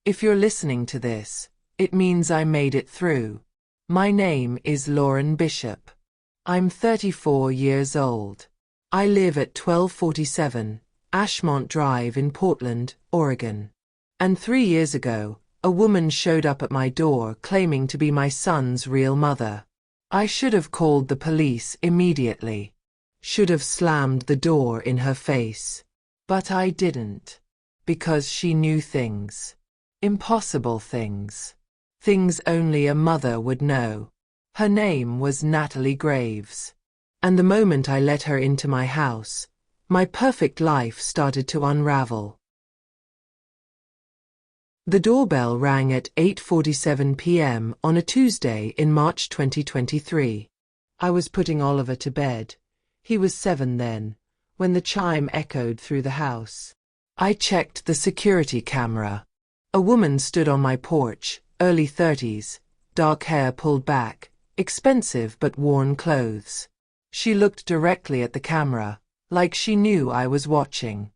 If you're listening to this, it means I made it through. My name is Lauren Bishop. I'm 34 years old. I live at 1247 Ashmont Drive in Portland, Oregon. And 3 years ago, a woman showed up at my door claiming to be my son's real mother. I should have called the police immediately. Should have slammed the door in her face. But I didn't. Because she knew things. Impossible things. Things only a mother would know. Her name was Natalie Graves. And the moment I let her into my house, my perfect life started to unravel. The doorbell rang at 8:47 p.m. on a Tuesday in March 2023. I was putting Oliver to bed. He was 7 then, when the chime echoed through the house. I checked the security camera. A woman stood on my porch, early 30s, dark hair pulled back, expensive but worn clothes. She looked directly at the camera, like she knew I was watching.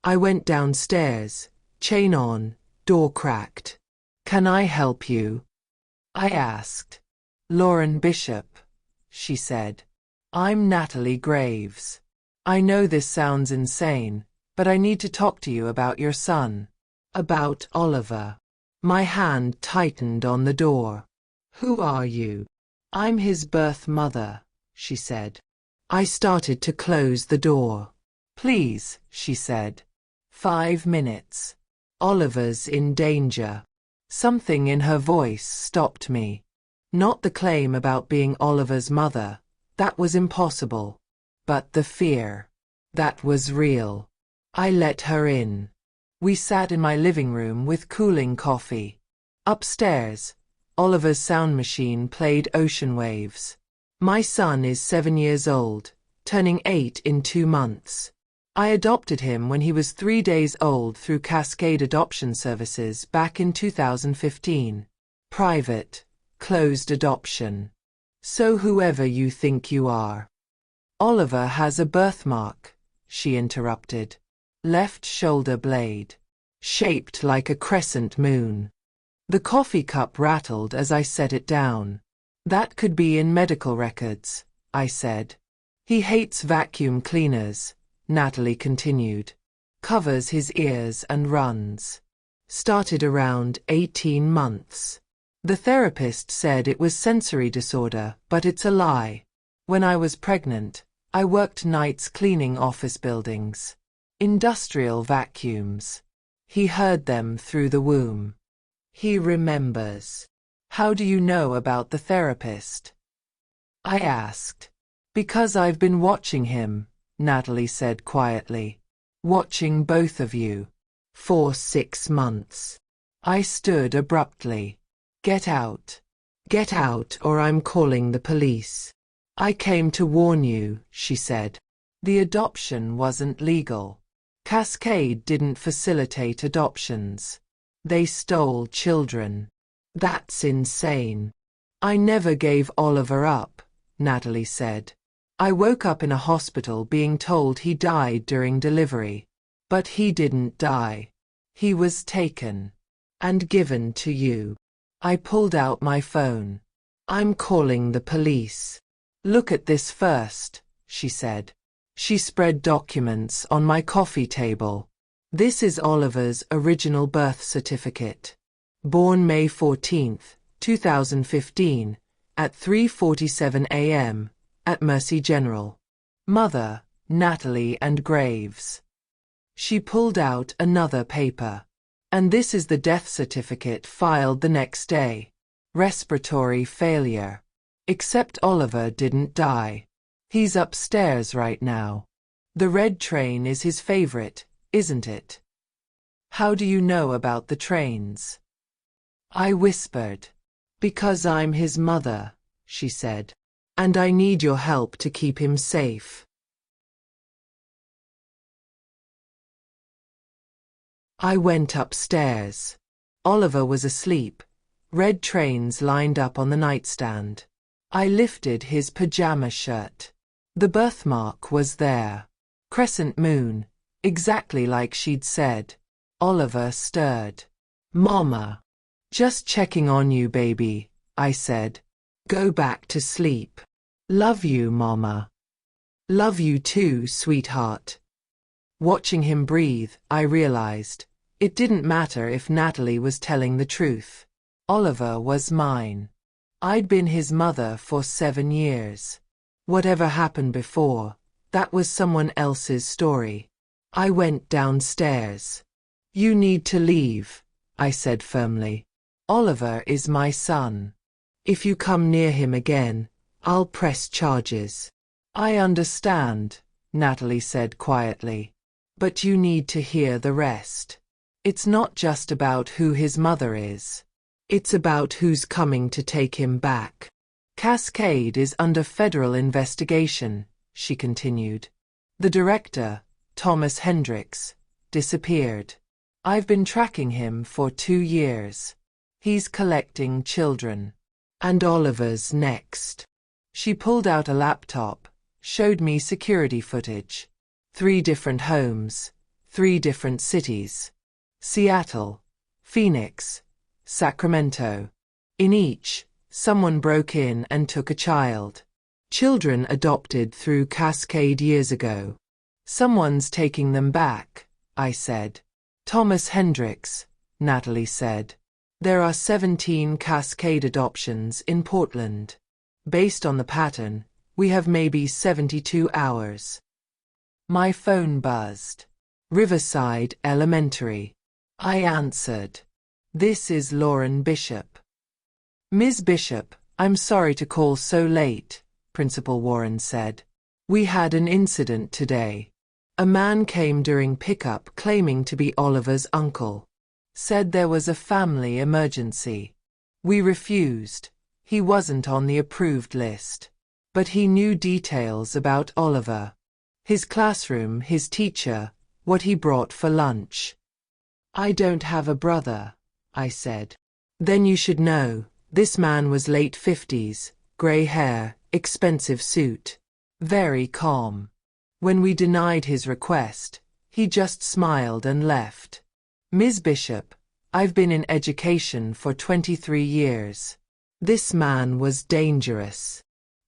I went downstairs, chain on, door cracked. "Can I help you?" I asked. "Lauren Bishop," she said. "I'm Natalie Graves. I know this sounds insane, but I need to talk to you about your son. About Oliver." My hand tightened on the door. "Who are you?" "I'm his birth mother," she said. I started to close the door. "Please," she said. 5 minutes. Oliver's in danger. Something in her voice stopped me. Not the claim about being Oliver's mother. That was impossible. But the fear. That was real. I let her in. We sat in my living room with cooling coffee. Upstairs, Oliver's sound machine played ocean waves. My son is 7 years old, turning 8 in 2 months. I adopted him when he was 3 days old through Cascade Adoption Services back in 2015. Private, closed adoption. So whoever you think you are. Oliver has a birthmark, she interrupted. Left shoulder blade. Shaped like a crescent moon. The coffee cup rattled as I set it down. That could be in medical records, I said. He hates vacuum cleaners, Natalie continued. Covers his ears and runs. Started around 18 months. The therapist said it was sensory disorder, but it's a lie. When I was pregnant, I worked nights cleaning office buildings. Industrial vacuums. He heard them through the womb. He remembers. How do you know about the therapist? I asked. Because I've been watching him, Natalie said quietly. Watching both of you. For 6 months. I stood abruptly. Get out. Get out or I'm calling the police. I came to warn you, she said. The adoption wasn't legal. Cascade didn't facilitate adoptions. They stole children. That's insane. I never gave Oliver up, Natalie said. I woke up in a hospital being told he died during delivery. But he didn't die. He was taken. And given to you. I pulled out my phone. I'm calling the police. Look at this first, she said. She spread documents on my coffee table. This is Oliver's original birth certificate. Born May 14, 2015, at 3:47 a.m., at Mercy General. Mother, Natalie and Graves. She pulled out another paper. And this is the death certificate filed the next day. Respiratory failure. Except Oliver didn't die. He's upstairs right now. The red train is his favorite, isn't it? How do you know about the trains? I whispered. Because I'm his mother, she said. And I need your help to keep him safe. I went upstairs. Oliver was asleep. Red trains lined up on the nightstand. I lifted his pajama shirt. The birthmark was there. Crescent moon, exactly like she'd said. Oliver stirred. Mama. Just checking on you, baby, I said. Go back to sleep. Love you, Mama. Love you too, sweetheart. Watching him breathe, I realized it didn't matter if Natalie was telling the truth. Oliver was mine. I'd been his mother for 7 years. Whatever happened before, that was someone else's story. I went downstairs. You need to leave, I said firmly. Oliver is my son. If you come near him again, I'll press charges. I understand, Natalie said quietly. But you need to hear the rest. It's not just about who his mother is. It's about who's coming to take him back. Cascade is under federal investigation, she continued. The director, Thomas Hendricks, disappeared. I've been tracking him for 2 years. He's collecting children. And Oliver's next. She pulled out a laptop, showed me security footage. 3 different homes, 3 different cities. Seattle, Phoenix, Sacramento. In each, someone broke in and took a child. Children adopted through Cascade years ago. Someone's taking them back, I said. Thomas Hendricks, Natalie said. There are 17 Cascade adoptions in Portland. Based on the pattern, we have maybe 72 hours. My phone buzzed. Riverside Elementary. I answered. This is Lauren Bishop. Ms. Bishop, I'm sorry to call so late, Principal Warren said. We had an incident today. A man came during pickup claiming to be Oliver's uncle. Said there was a family emergency. We refused. He wasn't on the approved list. But he knew details about Oliver. His classroom, his teacher, what he brought for lunch. I don't have a brother, I said. Then you should know, this man was late 50s, grey hair, expensive suit. Very calm. When we denied his request, he just smiled and left. Ms. Bishop, I've been in education for 23 years. This man was dangerous.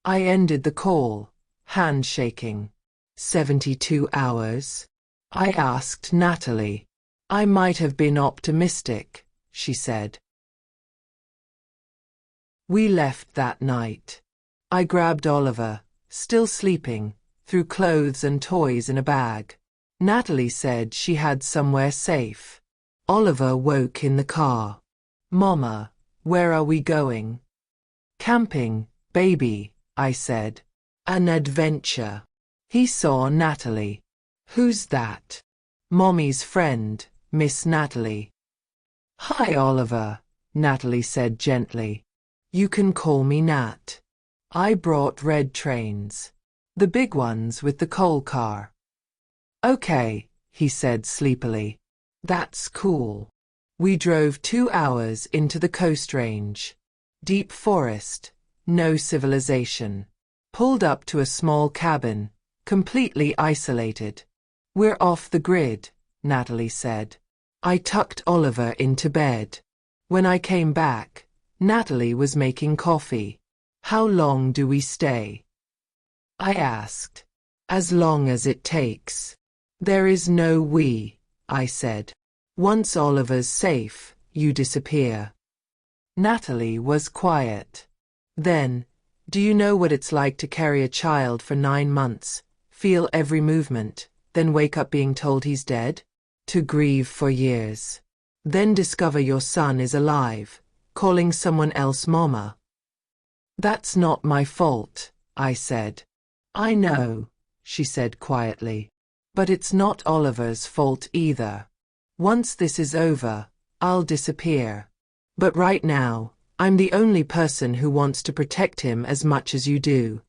I ended the call, handshaking. 72 hours? I asked Natalie. I might have been optimistic, she said. We left that night. I grabbed Oliver, still sleeping, threw clothes and toys in a bag. Natalie said she had somewhere safe. Oliver woke in the car. Mama, where are we going? Camping, baby, I said. An adventure. He saw Natalie. Who's that? Mommy's friend, Miss Natalie. Hi, Oliver, Natalie said gently. You can call me Nat. I brought red trains. The big ones with the coal car. Okay, he said sleepily. That's cool. We drove 2 hours into the Coast Range. Deep forest, no civilization. Pulled up to a small cabin, completely isolated. We're off the grid, Natalie said. I tucked Oliver into bed. When I came back, Natalie was making coffee. How long do we stay? I asked. As long as it takes. There is no we, I said. Once Oliver's safe, you disappear. Natalie was quiet. Then, do you know what it's like to carry a child for 9 months, feel every movement, then wake up being told he's dead? To grieve for years. Then discover your son is alive, calling someone else mama. That's not my fault, I said. I know, she said quietly. But it's not Oliver's fault either. Once this is over, I'll disappear. But right now, I'm the only person who wants to protect him as much as you do.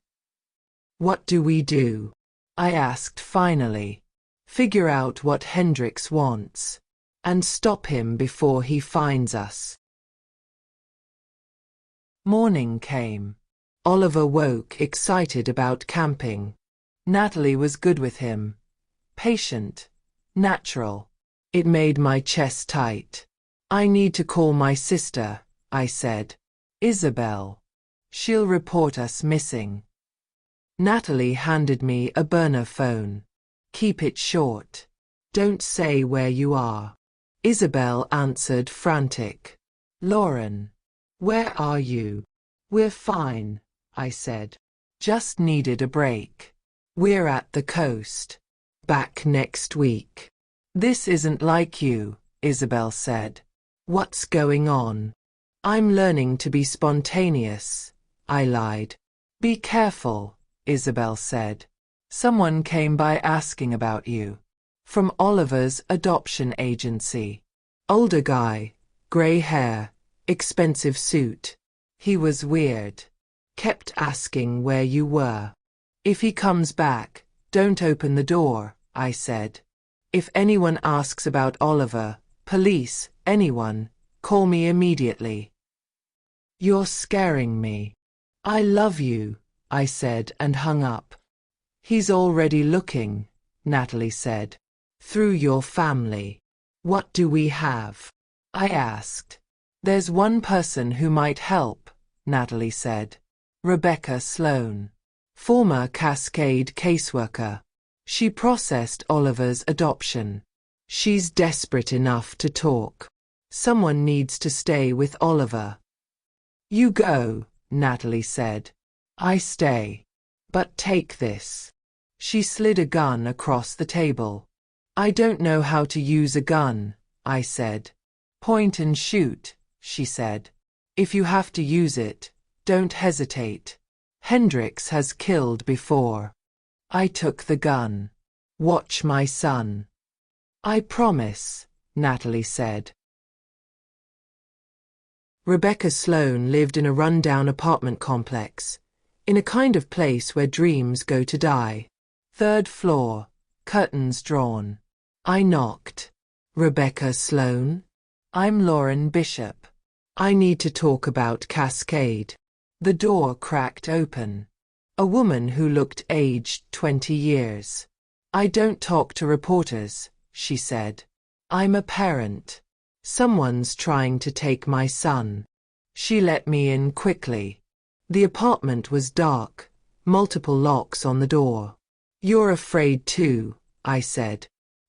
What do we do? I asked finally. Figure out what Hendricks wants. And stop him before he finds us. Morning came. Oliver woke excited about camping. Natalie was good with him. Patient. Natural. It made my chest tight. I need to call my sister, I said. Isabel. She'll report us missing. Natalie handed me a burner phone. Keep it short. Don't say where you are. Isabel answered frantic. Lauren. Where are you? We're fine, I said. Just needed a break. We're at the coast. Back next week. This isn't like you, Isabel said. What's going on? I'm learning to be spontaneous, I lied. Be careful, Isabel said. Someone came by asking about you. From Oliver's adoption agency. Older guy, grey hair, expensive suit. He was weird. Kept asking where you were. If he comes back, don't open the door, I said. If anyone asks about Oliver, police, anyone, call me immediately. You're scaring me. I love you, I said and hung up. He's already looking, Natalie said. Through your family. What do we have? I asked. There's one person who might help, Natalie said. Rebecca Sloan. Former Cascade caseworker. She processed Oliver's adoption. She's desperate enough to talk. Someone needs to stay with Oliver. You go, Natalie said. I stay. But take this. She slid a gun across the table. I don't know how to use a gun, I said. Point and shoot, she said. If you have to use it, don't hesitate. Hendricks has killed before. I took the gun. Watch my son. I promise, Natalie said. Rebecca Sloan lived in a run-down apartment complex, in a kind of place where dreams go to die. 3rd floor, curtains drawn. I knocked. Rebecca Sloan? I'm Lauren Bishop. I need to talk about Cascade. The door cracked open. A woman who looked aged 20 years. I don't talk to reporters, she said. I'm a parent. Someone's trying to take my son. She let me in quickly. The apartment was dark, multiple locks on the door. You're afraid too, I said.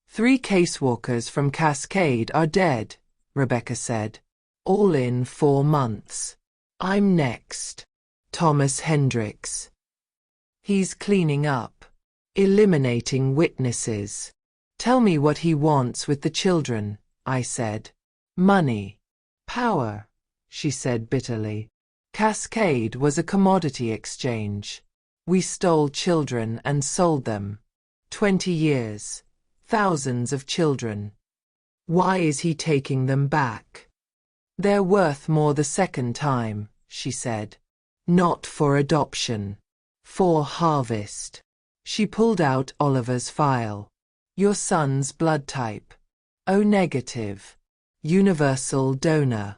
3 caseworkers from Cascade are dead, Rebecca said. All in 4 months. I'm next. Thomas Hendricks. He's cleaning up. Eliminating witnesses. Tell me what he wants with the children, I said. Money. Power, she said bitterly. Cascade was a commodity exchange. We stole children and sold them. 20 years. Thousands of children. Why is he taking them back? They're worth more the second time, she said. Not for adoption. For harvest. She pulled out Oliver's file. Your son's blood type. O negative. Universal donor.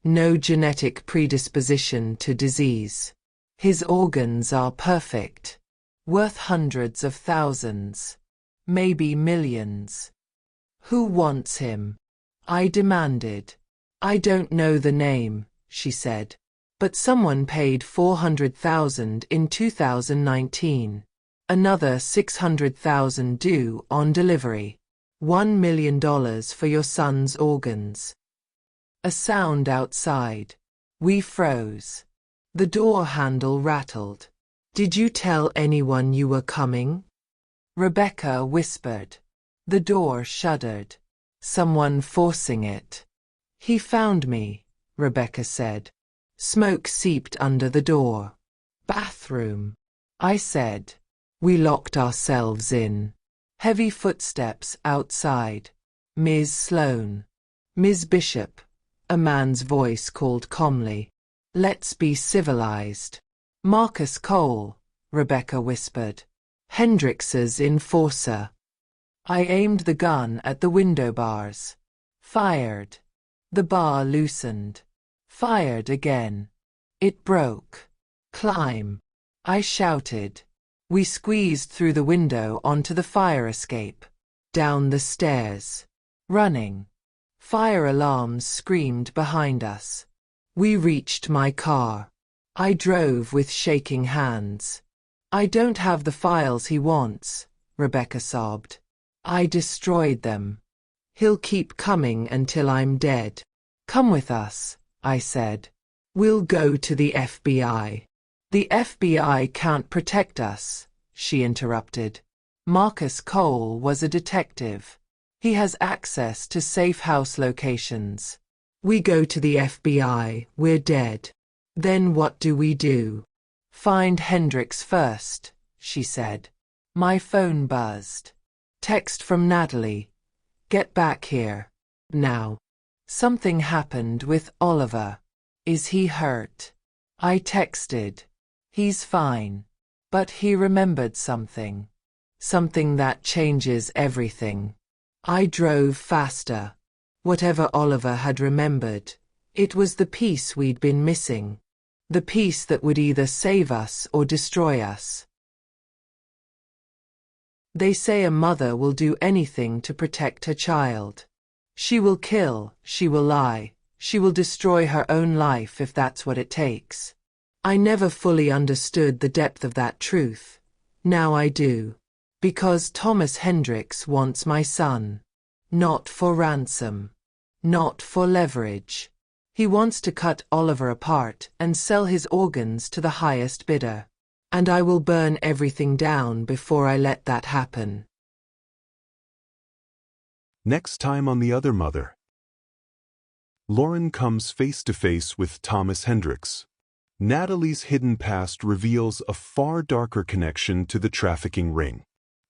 No genetic predisposition to disease. His organs are perfect. Worth hundreds of thousands. Maybe millions. Who wants him? I demanded. I don't know the name, she said. But someone paid $400,000 in 2019. Another $600,000 due on delivery. $1 million for your son's organs. A sound outside. We froze. The door handle rattled. Did you tell anyone you were coming? Rebecca whispered. The door shuddered. Someone forcing it. He found me, Rebecca said. Smoke seeped under the door. Bathroom. I said. We locked ourselves in. Heavy footsteps outside. Ms. Sloan. Ms. Bishop. A man's voice called calmly. Let's be civilized. Marcus Cole, Rebecca whispered. Hendricks's enforcer. I aimed the gun at the window bars. Fired. The bar loosened. Fired again. It broke. Climb. I shouted. We squeezed through the window onto the fire escape. Down the stairs. Running. Fire alarms screamed behind us. We reached my car. I drove with shaking hands. I don't have the files he wants, Rebecca sobbed. I destroyed them. He'll keep coming until I'm dead. Come with us, I said. We'll go to the FBI. The FBI can't protect us, she interrupted. Marcus Cole was a detective. He has access to safe house locations. We go to the FBI, we're dead. Then what do we do? Find Hendricks first, she said. My phone buzzed. Text from Natalie. Get back here. Now. Something happened with Oliver. Is he hurt? I texted. He's fine. But he remembered something. Something that changes everything. I drove faster. Whatever Oliver had remembered, it was the piece we'd been missing. The piece that would either save us or destroy us. They say a mother will do anything to protect her child. She will kill, she will lie, she will destroy her own life if that's what it takes. I never fully understood the depth of that truth. Now I do. Because Thomas Hendricks wants my son. Not for ransom. Not for leverage. He wants to cut Oliver apart and sell his organs to the highest bidder. And I will burn everything down before I let that happen. Next time on The Other Mother. Lauren comes face to face with Thomas Hendricks. Natalie's hidden past reveals a far darker connection to the trafficking ring.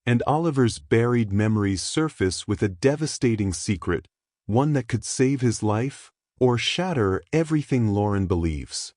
And Oliver's buried memories surface with a devastating secret, one that could save his life or shatter everything Lauren believes.